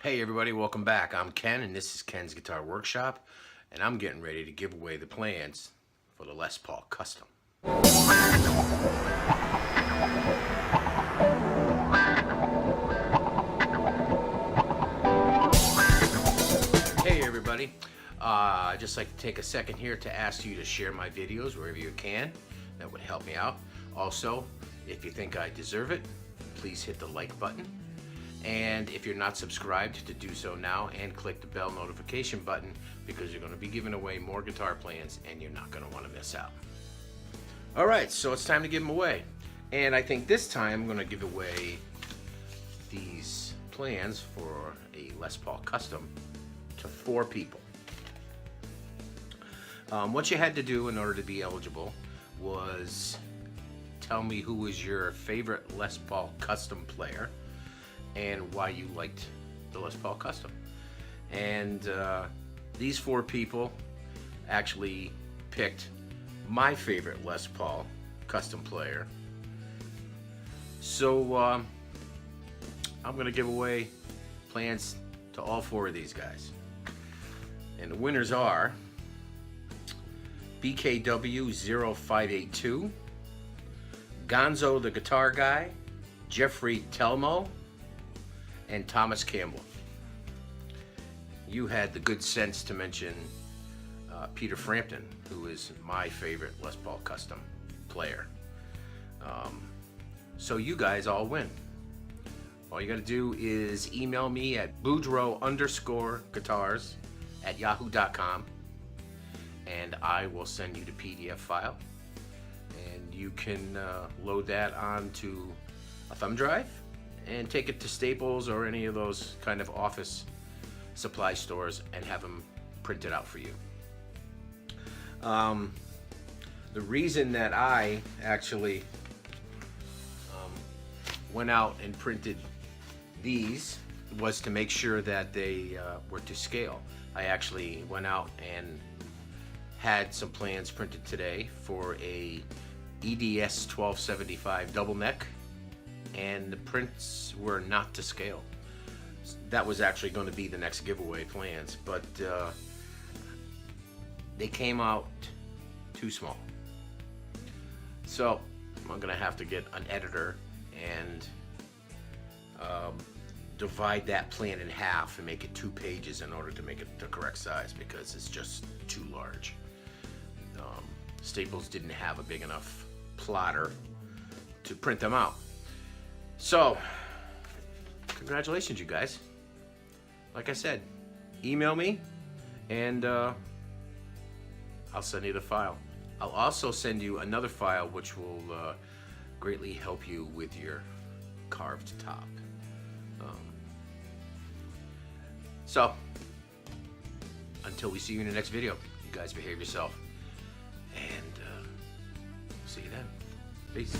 Hey everybody, welcome back. I'm Ken and this is Ken's Guitar Workshop, and I'm getting ready to give away the plans for the Les Paul Custom. Hey everybody, I'd just like to take a second here to ask you to share my videos wherever you can. That would help me out. Also, if you think I deserve it, please hit the like button. And if you're not subscribed, to do so now and click the bell notification button, because you're going to be giving away more guitar plans and you're not going to want to miss out. Alright, so it's time to give them away. And I think this time I'm going to give away these plans for a Les Paul Custom to 4 people. What you had to do in order to be eligible was tell me who was your favorite Les Paul Custom player and why you liked the Les Paul Custom. And these 4 people actually picked my favorite Les Paul Custom player. So I'm gonna give away plans to all 4 of these guys. And the winners are BKW0582, Gonzo the Guitar Guy, Jeffrey Telmo, and Thomas Campbell. You had the good sense to mention Peter Frampton, who is my favorite Les Paul Custom player. So you guys all win. All you gotta do is email me at boudreaux_guitars@yahoo.com, and I will send you the PDF file, and you can load that onto a thumb drive and take it to Staples or any of those kind of office supply stores and have them printed out for you. The reason that I actually went out and printed these was to make sure that they were to scale. I actually went out and had some plans printed today for a EDS 1275 double neck, and the prints were not to scale. That was actually going to be the next giveaway plans, but they came out too small. So I'm gonna have to get an editor and divide that plan in half and make it 2 pages in order to make it the correct size, because it's just too large. Staples didn't have a big enough plotter to print them out. So, congratulations, you guys. Like I said, email me and I'll send you the file. I'll also send you another file which will greatly help you with your carved top. So, until we see you in the next video, you guys behave yourself, and see you then. Peace.